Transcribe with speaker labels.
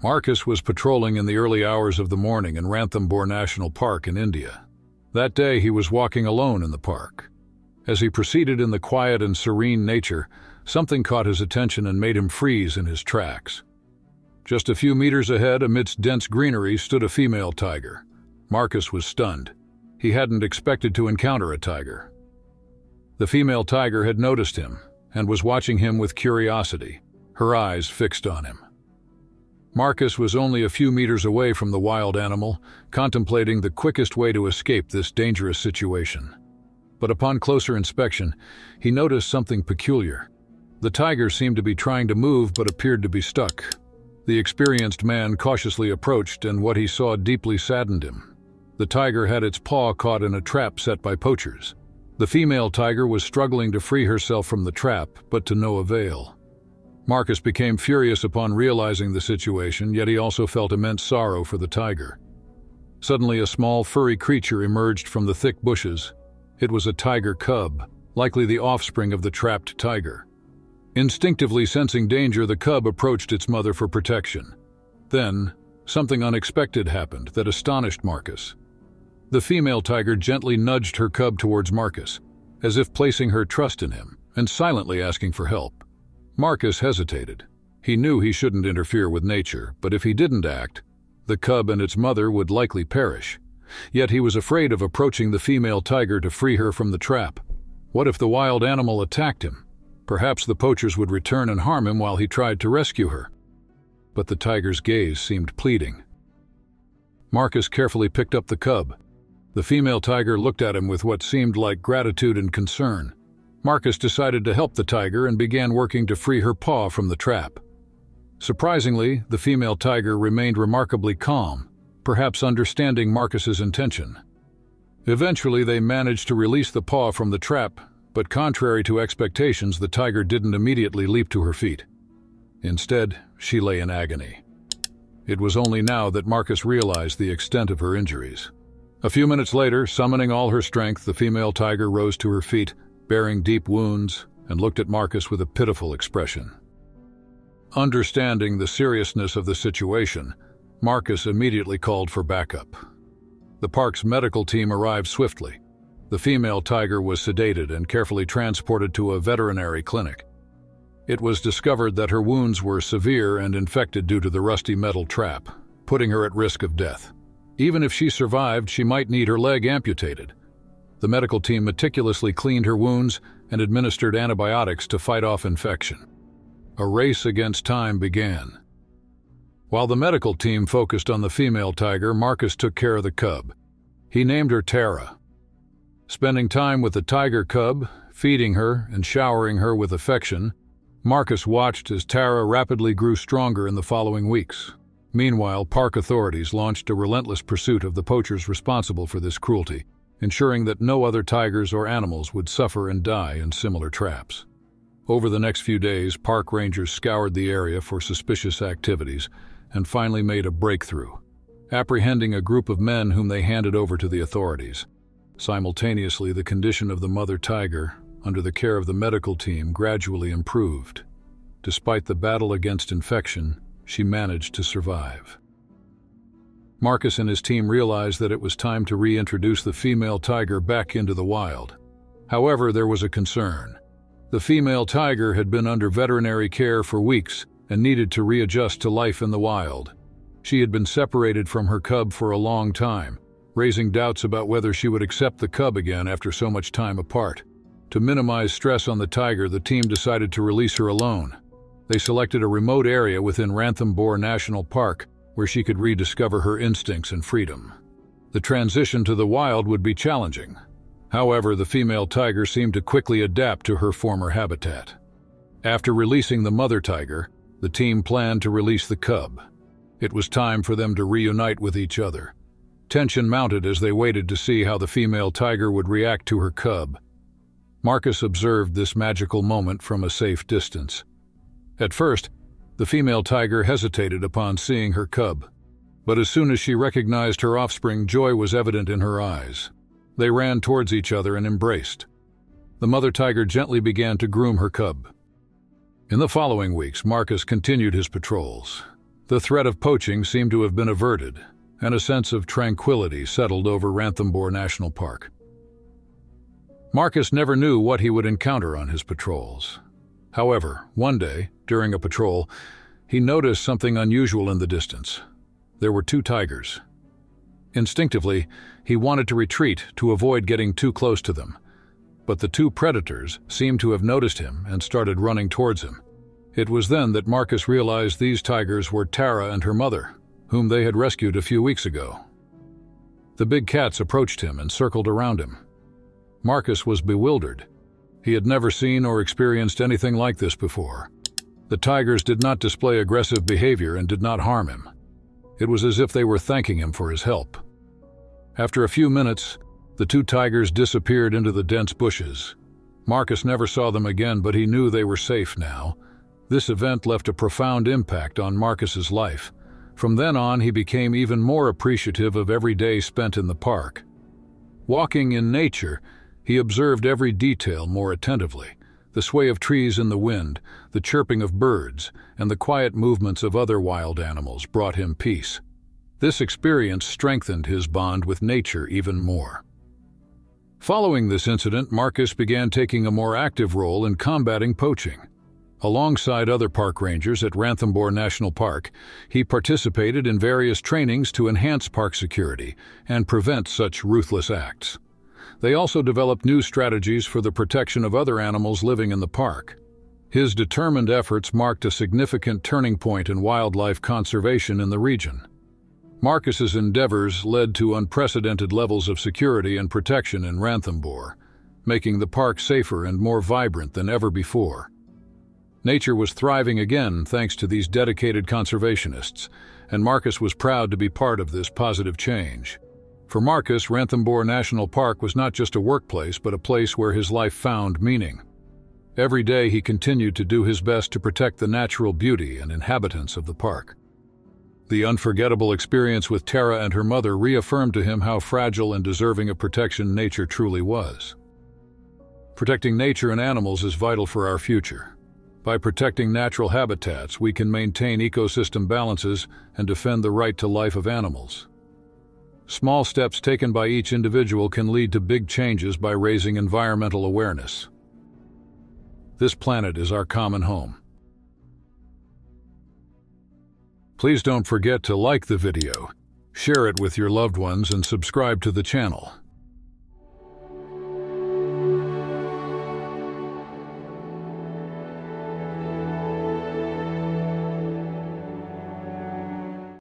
Speaker 1: Markus was patrolling in the early hours of the morning in Ranthambore National Park in India. That day he was walking alone in the park. As he proceeded in the quiet and serene nature, something caught his attention and made him freeze in his tracks. Just a few meters ahead, amidst dense greenery, stood a female tiger. Markus was stunned. He hadn't expected to encounter a tiger. The female tiger had noticed him and was watching him with curiosity, her eyes fixed on him. Markus was only a few meters away from the wild animal, contemplating the quickest way to escape this dangerous situation. But upon closer inspection, he noticed something peculiar. The tiger seemed to be trying to move but appeared to be stuck. The experienced man cautiously approached, and what he saw deeply saddened him. The tiger had its paw caught in a trap set by poachers. The female tiger was struggling to free herself from the trap, but to no avail. Markus became furious upon realizing the situation, yet he also felt immense sorrow for the tiger. Suddenly, a small, furry creature emerged from the thick bushes. It was a tiger cub, likely the offspring of the trapped tiger. Instinctively sensing danger, the cub approached its mother for protection. Then, something unexpected happened that astonished Markus. The female tiger gently nudged her cub towards Markus, as if placing her trust in him, and silently asking for help. Markus hesitated. He knew he shouldn't interfere with nature, but if he didn't act, the cub and its mother would likely perish. Yet he was afraid of approaching the female tiger to free her from the trap. What if the wild animal attacked him? Perhaps the poachers would return and harm him while he tried to rescue her. But the tiger's gaze seemed pleading. Markus carefully picked up the cub. The female tiger looked at him with what seemed like gratitude and concern. Markus decided to help the tiger and began working to free her paw from the trap. Surprisingly, the female tiger remained remarkably calm, perhaps understanding Markus's intention. Eventually, they managed to release the paw from the trap, but contrary to expectations, the tiger didn't immediately leap to her feet. Instead, she lay in agony. It was only now that Markus realized the extent of her injuries. A few minutes later, summoning all her strength, the female tiger rose to her feet, bearing deep wounds, and looked at Markus with a pitiful expression. Understanding the seriousness of the situation, Markus immediately called for backup. The park's medical team arrived swiftly. The female tiger was sedated and carefully transported to a veterinary clinic. It was discovered that her wounds were severe and infected due to the rusty metal trap, putting her at risk of death. Even if she survived, she might need her leg amputated. The medical team meticulously cleaned her wounds and administered antibiotics to fight off infection. A race against time began. While the medical team focused on the female tiger, Markus took care of the cub. He named her Tara. Spending time with the tiger cub, feeding her and showering her with affection, Markus watched as Tara rapidly grew stronger in the following weeks. Meanwhile, park authorities launched a relentless pursuit of the poachers responsible for this cruelty, ensuring that no other tigers or animals would suffer and die in similar traps. Over the next few days, park rangers scoured the area for suspicious activities and finally made a breakthrough, apprehending a group of men whom they handed over to the authorities. Simultaneously, the condition of the mother tiger, under the care of the medical team, gradually improved. Despite the battle against infection, she managed to survive. Markus and his team realized that it was time to reintroduce the female tiger back into the wild. However, there was a concern. The female tiger had been under veterinary care for weeks and needed to readjust to life in the wild. She had been separated from her cub for a long time, raising doubts about whether she would accept the cub again after so much time apart. To minimize stress on the tiger, the team decided to release her alone. They selected a remote area within Ranthambore National Park where she could rediscover her instincts and freedom. The transition to the wild would be challenging. However, the female tiger seemed to quickly adapt to her former habitat. After releasing the mother tiger, the team planned to release the cub. It was time for them to reunite with each other. Tension mounted as they waited to see how the female tiger would react to her cub. Markus observed this magical moment from a safe distance. At first, the female tiger hesitated upon seeing her cub, but as soon as she recognized her offspring, joy was evident in her eyes. They ran towards each other and embraced. The mother tiger gently began to groom her cub. In the following weeks, Markus continued his patrols. The threat of poaching seemed to have been averted, and a sense of tranquility settled over Ranthambore National Park. Markus never knew what he would encounter on his patrols. However, one day, during a patrol, he noticed something unusual in the distance. There were 2 tigers. Instinctively, he wanted to retreat to avoid getting too close to them, but the 2 predators seemed to have noticed him and started running towards him. It was then that Markus realized these tigers were Tara and her mother, whom they had rescued a few weeks ago. The big cats approached him and circled around him. Markus was bewildered. He had never seen or experienced anything like this before. The tigers did not display aggressive behavior and did not harm him. It was as if they were thanking him for his help. After a few minutes, the 2 tigers disappeared into the dense bushes. Markus never saw them again, but he knew they were safe now. This event left a profound impact on Markus's life. From then on, he became even more appreciative of every day spent in the park. Walking in nature, he observed every detail more attentively. The sway of trees in the wind, the chirping of birds, and the quiet movements of other wild animals brought him peace. This experience strengthened his bond with nature even more. Following this incident, Markus began taking a more active role in combating poaching. Alongside other park rangers at Ranthambore National Park, he participated in various trainings to enhance park security and prevent such ruthless acts. They also developed new strategies for the protection of other animals living in the park. His determined efforts marked a significant turning point in wildlife conservation in the region. Markus's endeavors led to unprecedented levels of security and protection in Ranthambore, making the park safer and more vibrant than ever before. Nature was thriving again thanks to these dedicated conservationists, and Markus was proud to be part of this positive change. For Markus, Ranthambore National Park was not just a workplace, but a place where his life found meaning. Every day he continued to do his best to protect the natural beauty and inhabitants of the park. The unforgettable experience with Tara and her mother reaffirmed to him how fragile and deserving of protection nature truly was. Protecting nature and animals is vital for our future. By protecting natural habitats, we can maintain ecosystem balances and defend the right to life of animals. Small steps taken by each individual can lead to big changes by raising environmental awareness. This planet is our common home. Please don't forget to like the video, share it with your loved ones, and subscribe to the channel.